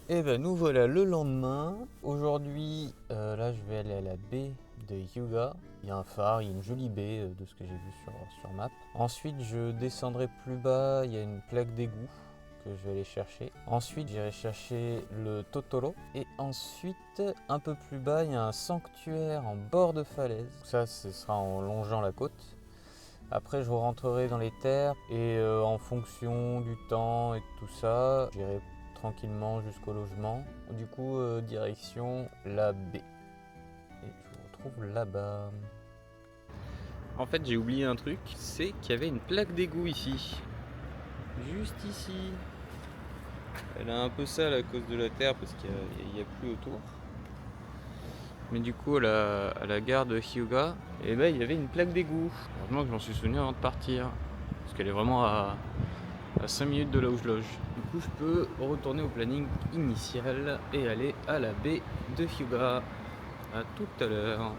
Et ben nous voilà le lendemain. Aujourd'hui, là je vais aller à la baie de Hyuga. Il y a un phare, il y a une jolie baie de ce que j'ai vu sur map. Ensuite je descendrai plus bas, il y a une plaque d'égout que je vais aller chercher. Ensuite j'irai chercher le Totoro. Et ensuite un peu plus bas il y a un sanctuaire en bord de falaise. Ça ce sera en longeant la côte. Après je rentrerai dans les terres et en fonction du temps et de tout ça, j'irai tranquillement jusqu'au logement. Du coup, direction la baie. Et je vous retrouve là-bas. En fait, j'ai oublié un truc, c'est qu'il y avait une plaque d'égout ici. Juste ici. Elle a un peu sale à cause de la terre parce qu'il n'y a plus autour. Mais du coup, à la gare de Hyuga, et ben, il y avait une plaque d'égout. Heureusement que j'en suis souvenu avant de partir. Parce qu'elle est vraiment à 5 minutes de là où je loge. Du coup, je peux retourner au planning initial et aller à la baie de Hyuga. A tout à l'heure.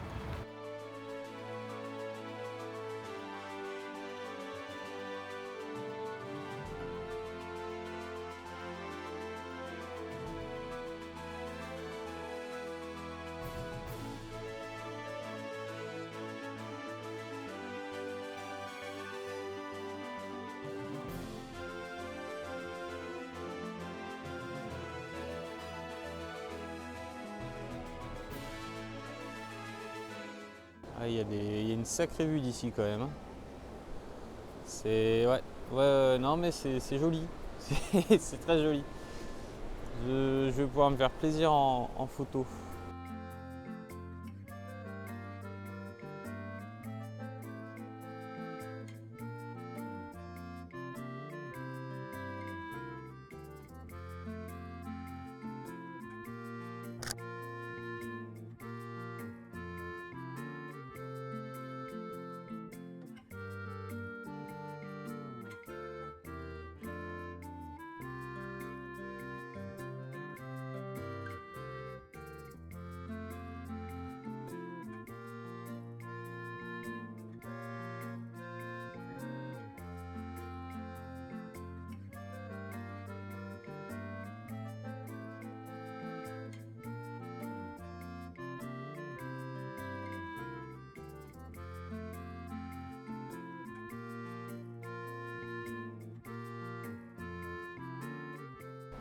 Ah, il y a une sacrée vue d'ici quand même, hein. C'est. Ouais. Ouais, non, mais c'est joli. C'est très joli. Je vais pouvoir me faire plaisir en photo.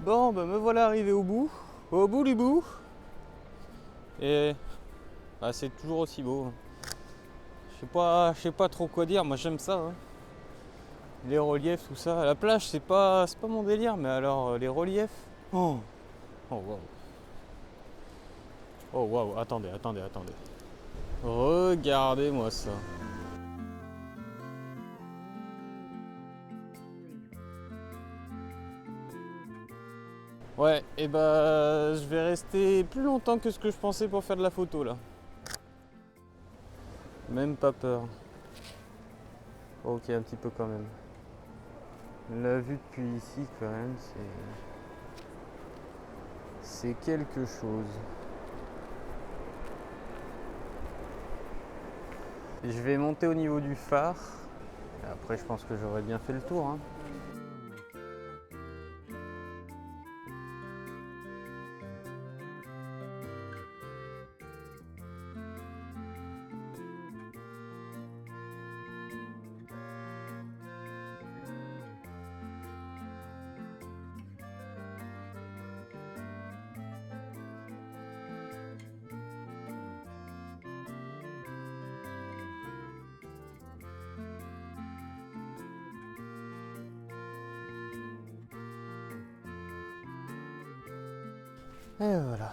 Bon, bah me voilà arrivé au bout. Au bout du bout. Et bah, c'est toujours aussi beau. Je sais pas trop quoi dire. Moi j'aime ça, hein. Les reliefs, tout ça. La plage, c'est pas mon délire, mais alors les reliefs. Oh, oh waouh. Oh waouh. Attendez. Regardez-moi ça. Ouais, et bah je vais rester plus longtemps que ce que je pensais pour faire de la photo là. Même pas peur. Ok, un petit peu quand même. La vue depuis ici quand même, c'est quelque chose. Je vais monter au niveau du phare. Après je pense que j'aurais bien fait le tour, hein. Et voilà.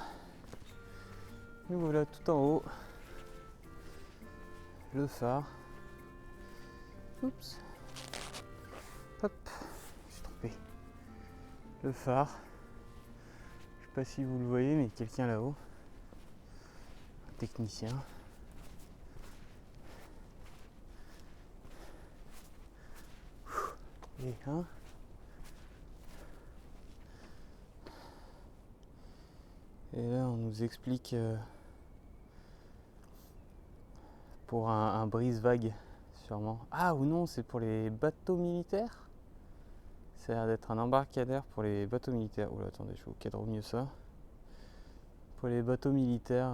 Et voilà tout en haut. Le phare. Oups. Hop. Je suis trompé. Le phare. Je sais pas si vous le voyez, mais quelqu'un là-haut. Un technicien. Et un. Et là, on nous explique pour un brise-vague, sûrement. Ah ou non, c'est pour les bateaux militaires? Ça a l'air d'être un embarcadère pour les bateaux militaires. Oula, attendez, je vous cadre mieux ça. Pour les bateaux militaires.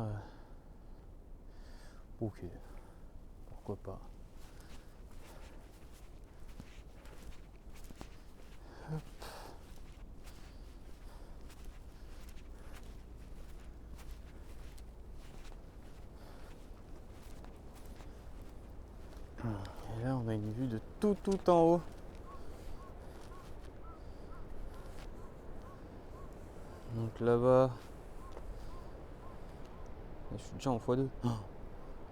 Ok, pourquoi pas. Hop. Et là, on a une vue de tout en haut. Donc là-bas, je suis déjà en x2. Oh,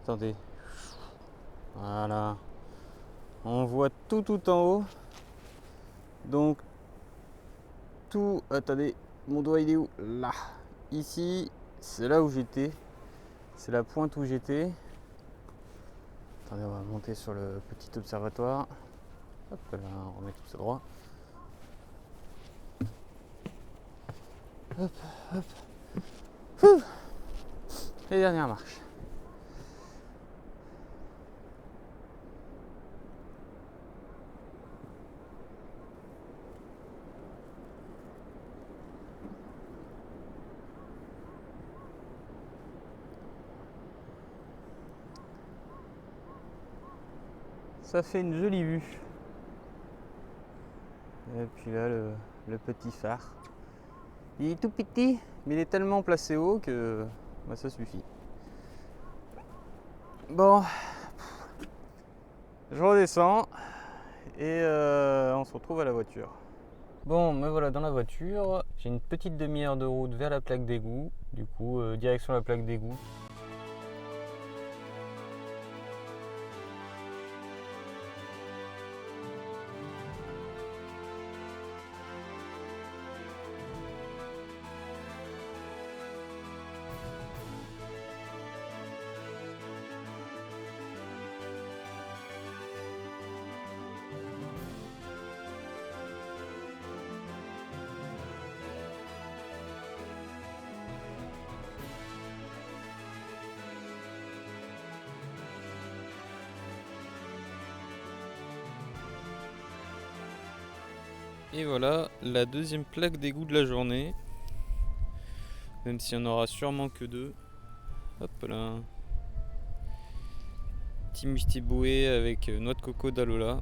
attendez. Voilà. On voit tout en haut. Donc tout. Attendez, mon doigt il est où? Là. Ici, c'est là où j'étais. C'est la pointe où j'étais. Attendez, on va monter sur le petit observatoire. Hop là, on remet tout ça droit. Hop, hop. Ouh. Les dernières marches. Ça fait une jolie vue. Et puis là, le petit phare. Il est tout petit, mais il est tellement placé haut que bah, ça suffit. Bon, je redescends et on se retrouve à la voiture. Bon, me voilà dans la voiture. J'ai une petite demi-heure de route vers la plaque d'égout. Du coup, direction la plaque d'égout. Et voilà la deuxième plaque d'égout de la journée. Même s'il y en aura sûrement que deux. Hop là. Petit mustiboué avec noix de coco d'Alola.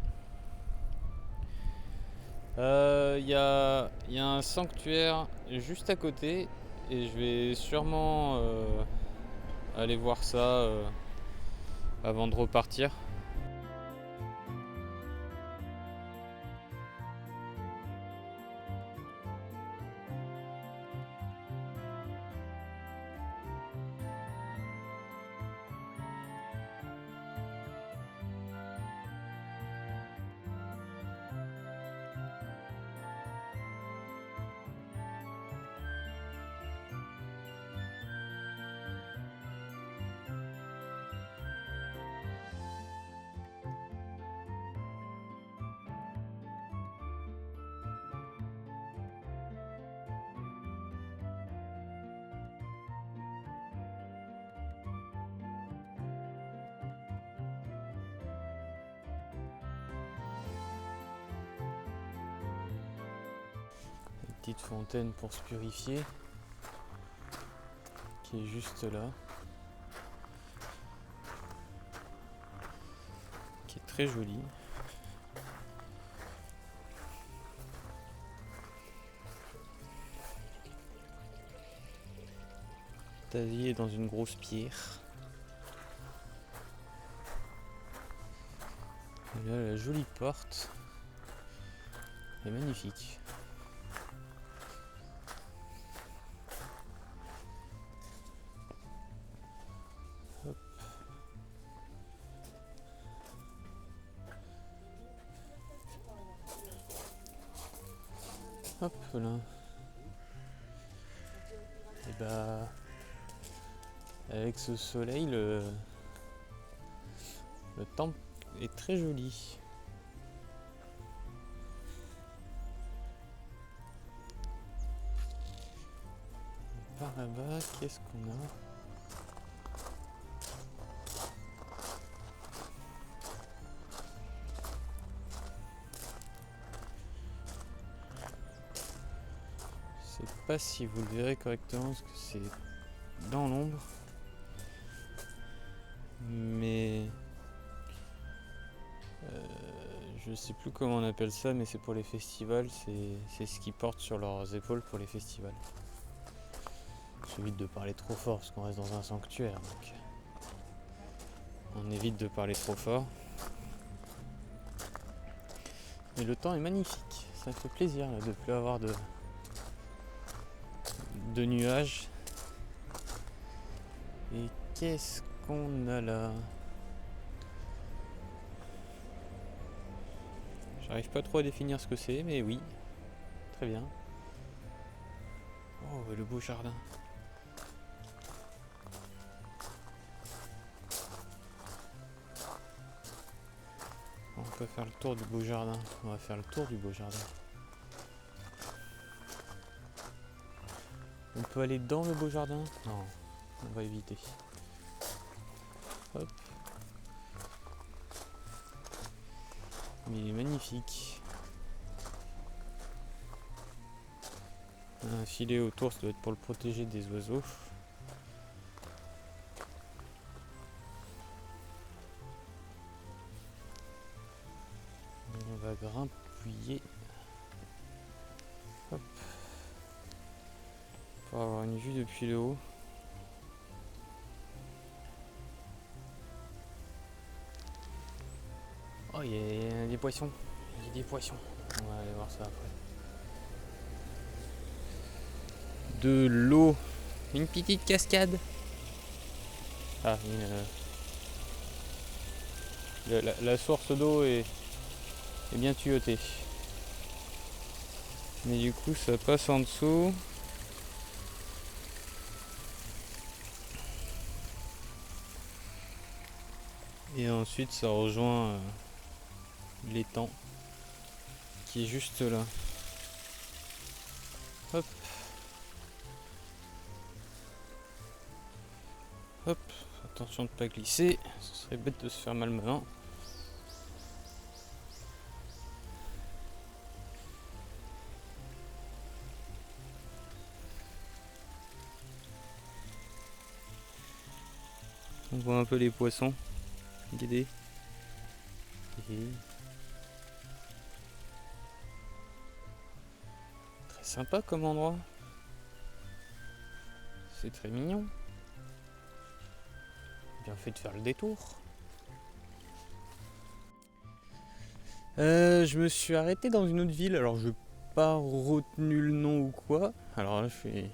Il y a un sanctuaire juste à côté. Et je vais sûrement aller voir ça avant de repartir. Petite fontaine pour se purifier qui est juste là, qui est très jolie. Taillée dans une grosse pierre. Et là, la jolie porte est magnifique. Hop là. Et bah avec ce soleil le temps est très joli. Par là-bas, qu'est-ce qu'on a? pas si vous le verrez correctement parce que c'est dans l'ombre. Mais je sais plus comment on appelle ça, mais c'est pour les festivals, c'est ce qu'ils portent sur leurs épaules pour les festivals. J'évite de parler trop fort parce qu'on reste dans un sanctuaire, donc on évite de parler trop fort. Mais le temps est magnifique, ça fait plaisir là, de ne plus avoir de nuages. Et qu'est-ce qu'on a là? J'arrive pas trop à définir ce que c'est, mais oui, très bien. Oh, le beau jardin. On peut faire le tour du beau jardin. On va faire le tour du beau jardin. On peut aller dans le beau jardin? Non, on va éviter. Hop. Mais il est magnifique. Un filet autour, ça doit être pour le protéger des oiseaux. On va grimpouiller. Hop. Pour avoir une vue depuis le haut. Oh, il y a des poissons. Il y a des poissons. On va aller voir ça après. De l'eau. Une petite cascade. Ah, la source d'eau est bien tuyautée. Mais du coup, ça passe en dessous. Et ensuite, ça rejoint l'étang qui est juste là. Hop. Hop. Attention de ne pas glisser. Ce serait bête de se faire mal maintenant. On voit un peu les poissons. Regardez. Très sympa comme endroit. C'est très mignon. Bien fait de faire le détour. Je me suis arrêté dans une autre ville. Alors je n'ai pas retenu le nom ou quoi. Alors là je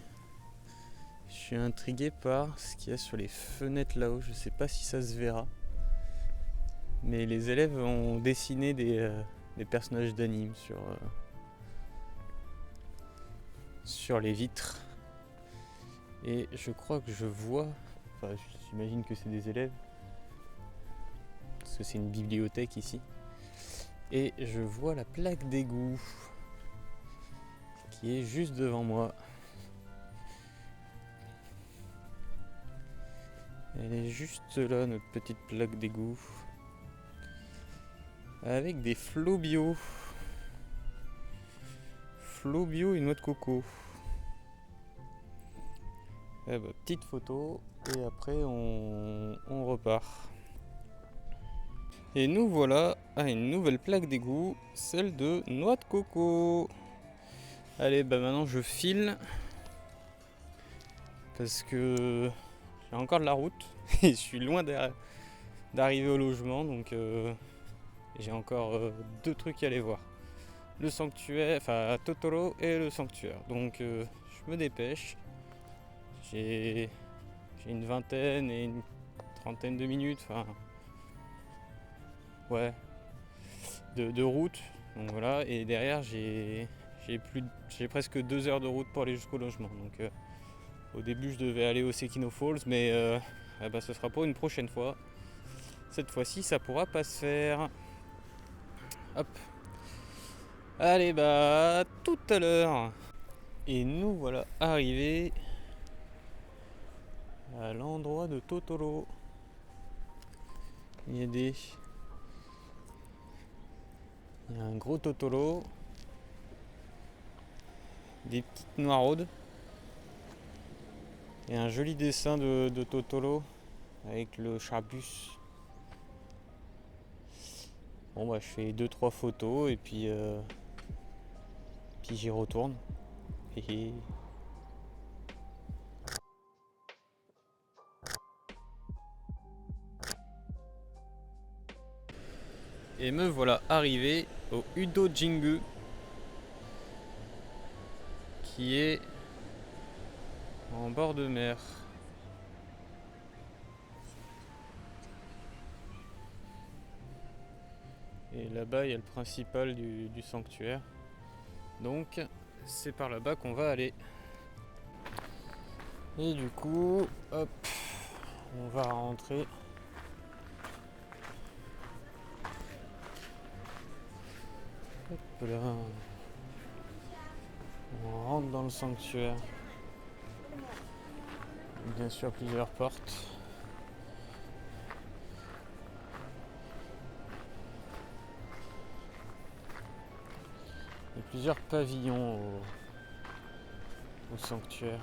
suis intrigué par ce qu'il y a sur les fenêtres là-haut. Je sais pas si ça se verra. Mais les élèves ont dessiné des personnages d'anime sur les vitres. Et je crois que je vois, enfin j'imagine que c'est des élèves, parce que c'est une bibliothèque ici. Et je vois la plaque d'égout qui est juste devant moi. Elle est juste là, notre petite plaque d'égout. Avec des flots bio. Flots bio et noix de coco. Eh ben, petite photo et après on repart. Et nous voilà à une nouvelle plaque d'égout, celle de noix de coco. Allez, bah maintenant je file parce que j'ai encore de la route et je suis loin d'arriver au logement, donc j'ai encore 2 trucs à aller voir. Le sanctuaire, enfin Totoro et le sanctuaire. Donc je me dépêche. J'ai une vingtaine et une trentaine de minutes, enfin ouais, de route. Donc voilà, et derrière j'ai presque 2 heures de route pour aller jusqu'au logement. Donc au début je devais aller au Sekino Falls, mais ce sera pour une prochaine fois. Cette fois-ci ça pourra pas se faire. Hop. Allez bah tout à l'heure. Et nous voilà arrivés à l'endroit de Totoro. Il y a un gros Totoro, des petites noiraudes Et un joli dessin de Totoro avec le chabus. Bon bah je fais 2-3 photos et puis j'y retourne. Et me voilà arrivé au Udo Jingu, qui est en bord de mer. Et là-bas, il y a le principal du sanctuaire. Donc, c'est par là-bas qu'on va aller. Et du coup, hop, on va rentrer. Hop là. On rentre dans le sanctuaire. Bien sûr, plusieurs portes. Il y a plusieurs pavillons au sanctuaire.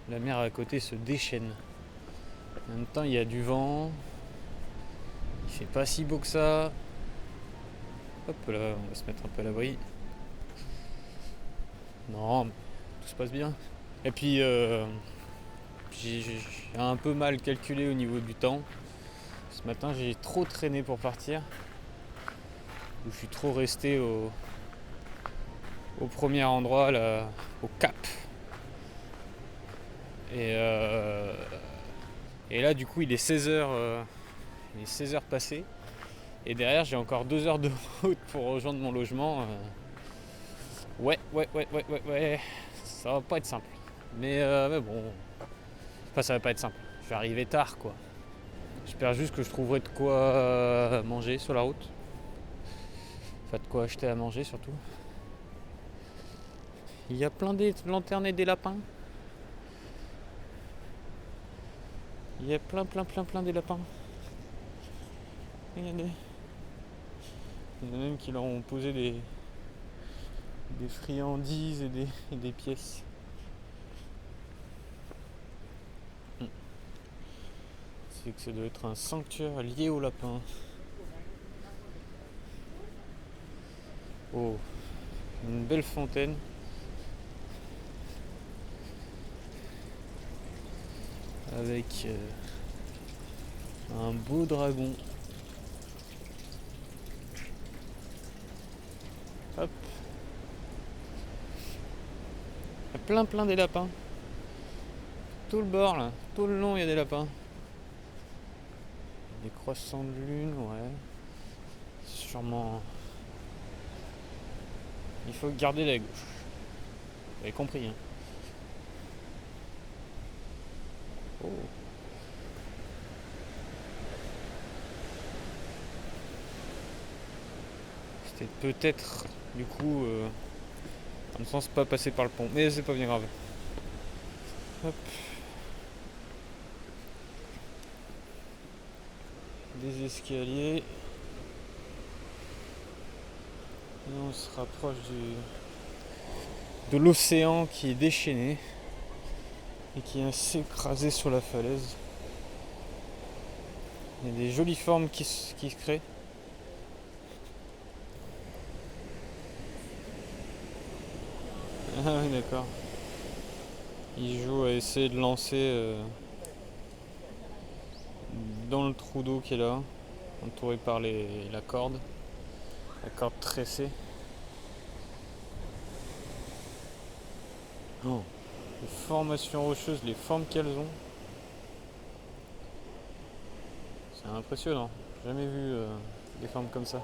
La mer à côté se déchaîne. En même temps, il y a du vent. Il fait pas si beau que ça. Hop là, on va se mettre un peu à l'abri. Non, tout se passe bien. Et puis, j'ai un peu mal calculé au niveau du temps. Ce matin, j'ai trop traîné pour partir. Je suis trop resté au premier endroit, là, au cap. Et là, du coup, il est 16h. Il est 16h passées. Et derrière, j'ai encore 2 heures de route pour rejoindre mon logement. Ouais. Ça va pas être simple. Mais bon. Enfin, ça va pas être simple. Je vais arriver tard, quoi. J'espère juste que je trouverai de quoi manger sur la route. Enfin, de quoi acheter à manger, surtout. Il y a plein de lanternes et des lapins. Il y a plein des lapins. Regardez. Il y en a même qui leur ont posé des friandises et des pièces. C'est que ça doit être un sanctuaire lié aux lapins. Oh, une belle fontaine. Avec un beau dragon. Hop. Il y a plein des lapins. Tout le bord là, tout le long il y a des lapins. Des croissants de lune, ouais. Sûrement. Il faut garder la gauche. Vous avez compris, hein. Oh. C'était peut-être, du coup, dans le sens pas passer par le pont. Mais c'est pas bien grave. Hop. Des escaliers. Et on se rapproche de l'océan qui est déchaîné et qui est assez écrasé sur la falaise. Il y a des jolies formes qui se créent. Ah oui, d'accord. Il joue à essayer de lancer dans le trou d'eau qui est là, entouré par la corde tressée. Oh. Les formations rocheuses, les formes qu'elles ont. C'est impressionnant. J'ai jamais vu des formes comme ça.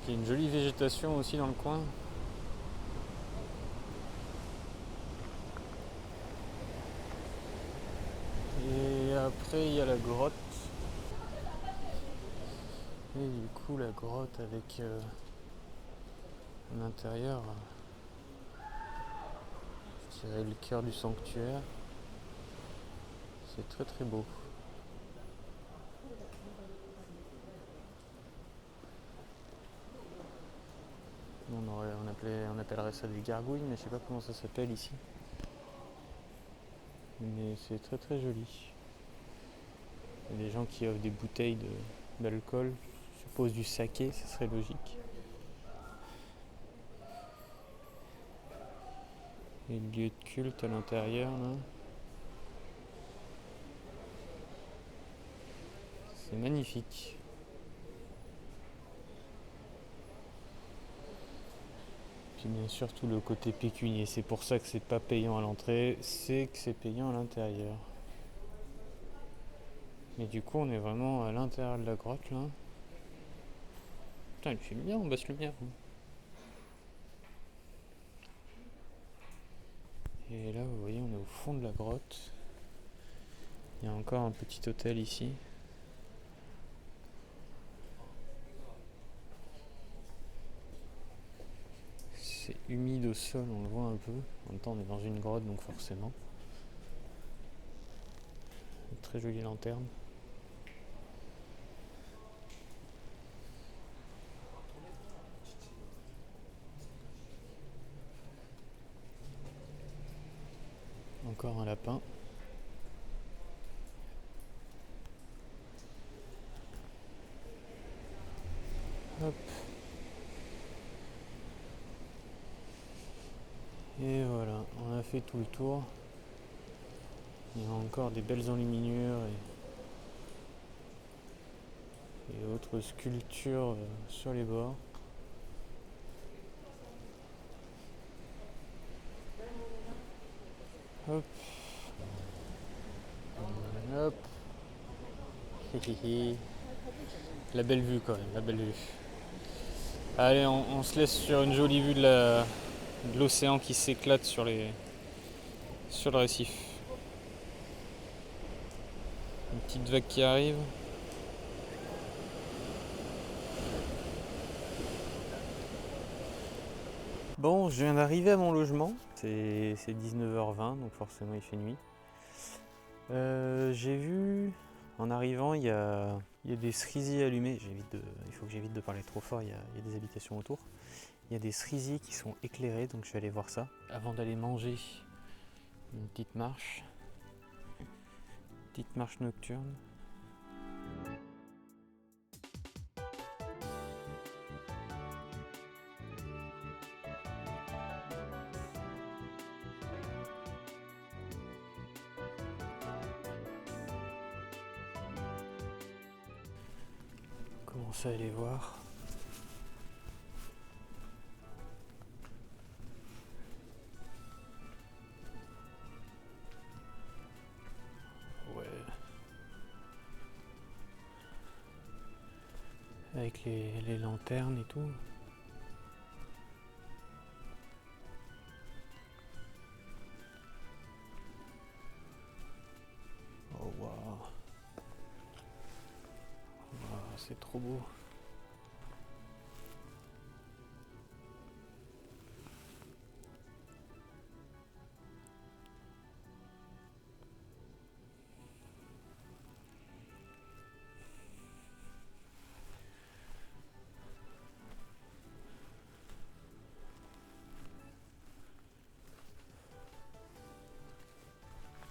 Il y a une jolie végétation aussi dans le coin. Et après il y a la grotte. Et du coup la grotte avec l'intérieur, je dirais le cœur du sanctuaire. C'est très très beau. on appellerait ça des gargouilles, mais je sais pas comment ça s'appelle ici. Mais c'est très très joli. Il y a des gens qui offrent des bouteilles d'alcool. Je suppose du saké, ça serait logique. Et le lieu de culte à l'intérieur là. C'est magnifique. Puis bien sûr tout le côté pécunier, c'est pour ça que c'est pas payant à l'entrée, c'est que c'est payant à l'intérieur. Mais du coup on est vraiment à l'intérieur de la grotte là. Putain il fait bien en basse lumière. Et là vous voyez on est au fond de la grotte. Il y a encore un petit hôtel ici. C'est humide au sol, on le voit un peu. En même temps on est dans une grotte donc forcément. Une très jolie lanterne. Encore un lapin. Hop. Et voilà, on a fait tout le tour. Il y a encore des belles enluminures et autres sculptures sur les bords. Hop. Hop. La belle vue quand même, la belle vue. Allez, on se laisse sur une jolie vue de l'océan qui s'éclate sur le récif. Une petite vague qui arrive. Bon, je viens d'arriver à mon logement. C'est 19h20, donc forcément il fait nuit. J'ai vu, en arrivant, il y a des cerisiers allumés. Il faut que j'évite de parler trop fort, il y a des habitations autour. Il y a des cerisiers qui sont éclairés, donc je vais aller voir ça. Avant d'aller manger, une petite marche. Petite marche nocturne. Commencer à aller voir. Ouais. Avec les lanternes et tout. Oh waouh. Wow, c'est trop beau.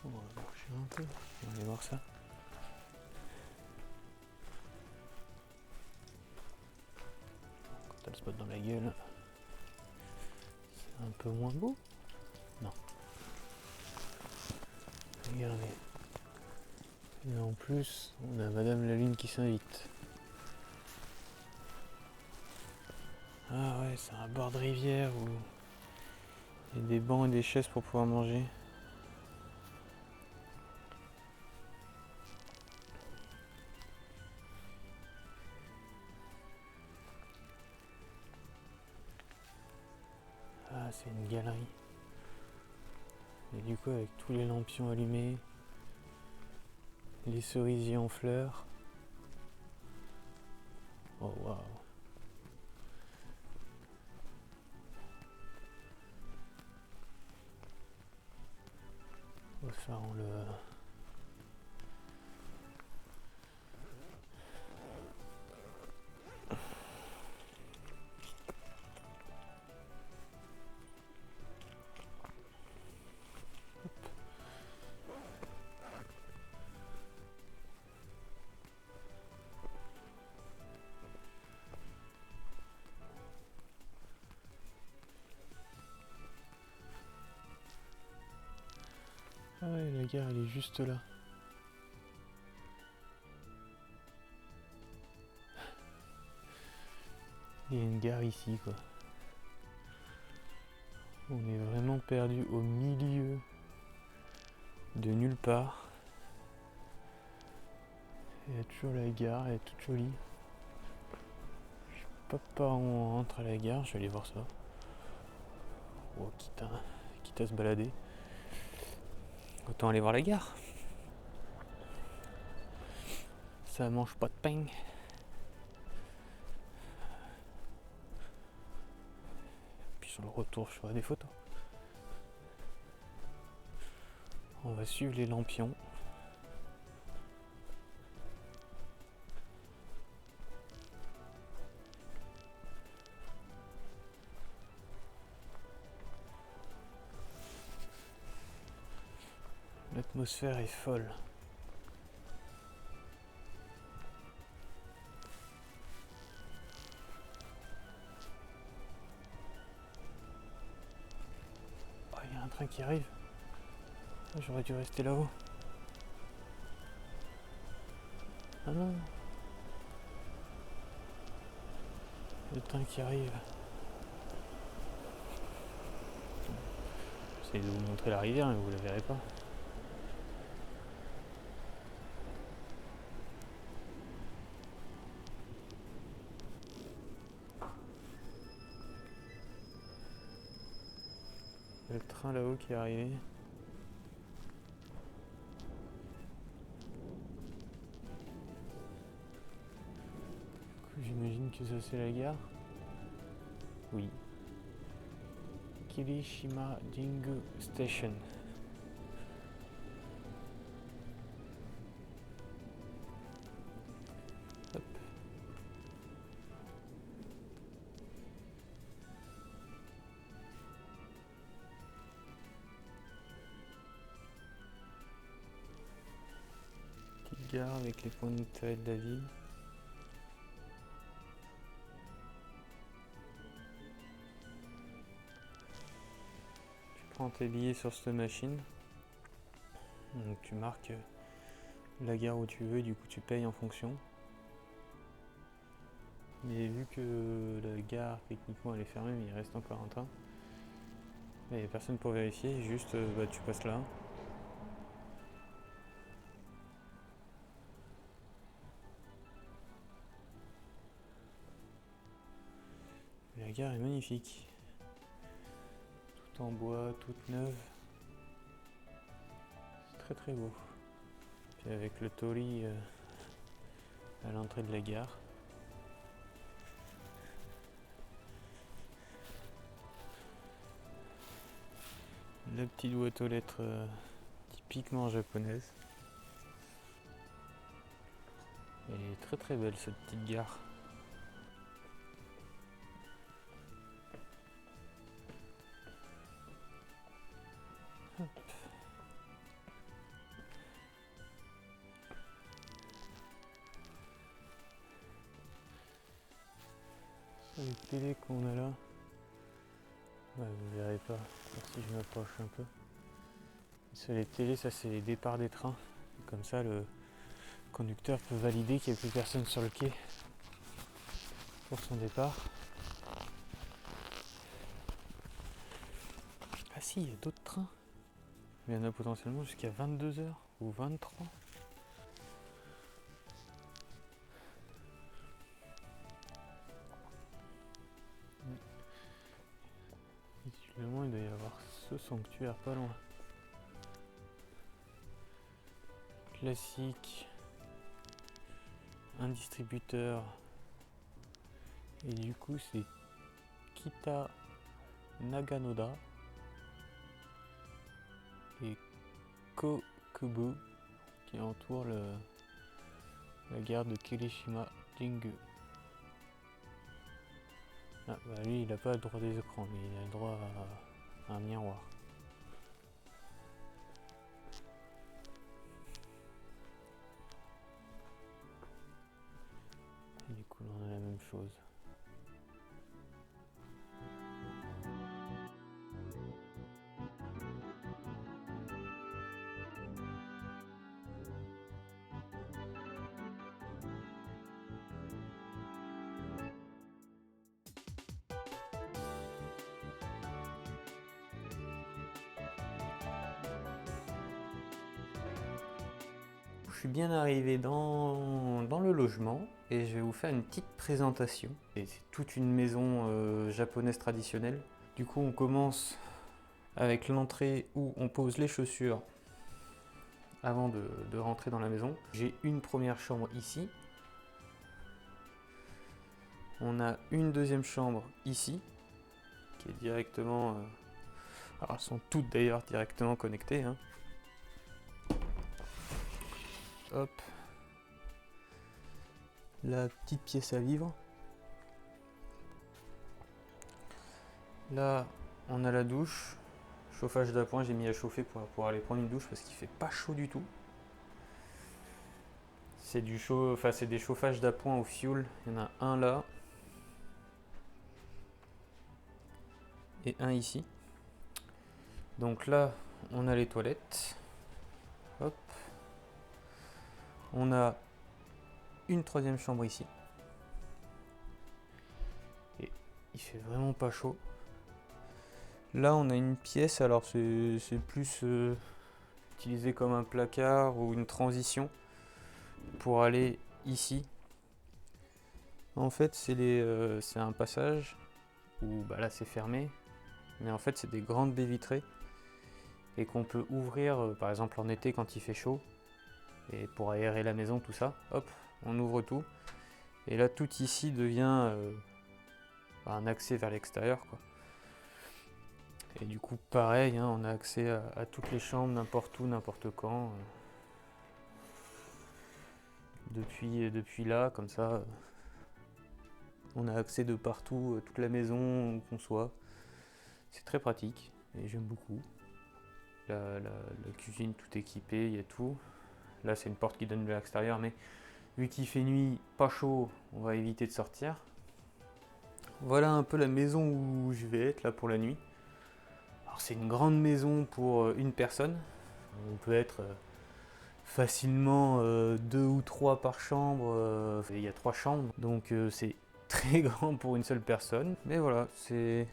On va marcher un peu, on va aller voir ça. Quand t'as le spot dans la gueule, c'est un peu moins beau. Non. Regardez. Et en plus, on a Madame la Lune qui s'invite. Ah ouais, c'est un bord de rivière où il y a des bancs et des chaises pour pouvoir manger. Ah, c'est une galerie. Et du coup, avec tous les lampions allumés, les cerisiers en fleurs. Oh waouh. Oh, ça rend gare elle est juste là. Il y a une gare ici quoi. On est vraiment perdu au milieu de nulle part. Il y a toujours la gare, elle est toute jolie. Je sais pas par où on rentre à la gare, je vais aller voir ça. Oh, quitte à se balader. Autant aller voir la gare. Ça mange pas de pain. Puis sur le retour, je ferai des photos. On va suivre les lampions. L'atmosphère est folle. Oh, il y a un train qui arrive. J'aurais dû rester là-haut. Ah non. Le train qui arrive. J'essaie de vous montrer la rivière, mais vous la verrez pas. Le train là-haut qui est arrivé. J'imagine que ça c'est la gare. Oui. Kirishima Jingu Station. Hop. Petite gare avec les points d'intérêt de la ville. Tu prends tes billets sur cette machine. Donc tu marques la gare où tu veux et du coup tu payes en fonction. Mais vu que la gare techniquement elle est fermée mais il reste encore un train, il n'y a personne pour vérifier, juste tu passes là. La gare est magnifique. Tout en bois, toute neuve. C'est très très beau. Puis avec le torii à l'entrée de la gare. La petite boîte aux lettres typiquement japonaise. Elle est très très belle cette petite gare. Hop. Les télés qu'on a là, vous verrez pas si je m'approche un peu. Sur les télés, ça c'est les départs des trains. Comme ça, le conducteur peut valider qu'il n'y a plus personne sur le quai pour son départ. Ah si, il y a d'autres trains. Il y en a potentiellement jusqu'à 22h ou 23. Visiblement, il doit y avoir ce sanctuaire pas loin. Classique. Un distributeur. Et du coup, c'est Kita Naganoda et Kokubu qui entoure la gare de Kirishima Jingu. Ah, lui, il n'a pas le droit des écrans, mais il a le droit à un miroir. Et du coup, on a la même chose. je suis bien arrivé dans le logement et je vais vous faire une petite présentation. Et c'est toute une maison japonaise traditionnelle. Du coup, on commence avec l'entrée où on pose les chaussures avant de rentrer dans la maison. J'ai une première chambre ici. On a une deuxième chambre ici, qui est directement... alors elles sont toutes d'ailleurs directement connectées, hein. Hop. La petite pièce à vivre. Là, on a la douche. Chauffage d'appoint, j'ai mis à chauffer pour aller prendre une douche parce qu'il fait pas chaud du tout. C'est des chauffages d'appoint au fioul. Il y en a un là. Et un ici. Donc là, on a les toilettes. Hop. On a une troisième chambre ici. Et il fait vraiment pas chaud. Là, on a une pièce, alors c'est plus utilisé comme un placard ou une transition pour aller ici. En fait, c'est un passage où bah là c'est fermé, mais en fait c'est des grandes baies vitrées et qu'on peut ouvrir par exemple en été quand il fait chaud et pour aérer la maison, tout ça. Hop, on ouvre tout et là tout ici devient un accès vers l'extérieur, quoi. Et du coup, pareil, hein, on a accès à toutes les chambres, n'importe où, n'importe quand. Depuis là, comme ça, on a accès de partout, toute la maison, où qu'on soit. C'est très pratique et j'aime beaucoup. La cuisine, tout équipé, il y a tout. Là, c'est une porte qui donne vers l'extérieur, mais vu qu'il fait nuit, pas chaud, on va éviter de sortir. Voilà un peu la maison où je vais être là pour la nuit. C'est une grande maison pour une personne. On peut être facilement 2 ou 3 par chambre. Il y a 3 chambres, donc c'est très grand pour une seule personne. Mais voilà, c'est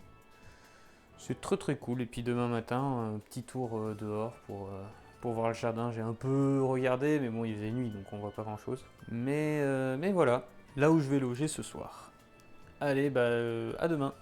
très très cool. Et puis demain matin, un petit tour dehors pour voir le jardin. J'ai un peu regardé, mais bon, il faisait nuit, donc on voit pas grand chose. Mais voilà, là où je vais loger ce soir. Allez, à demain.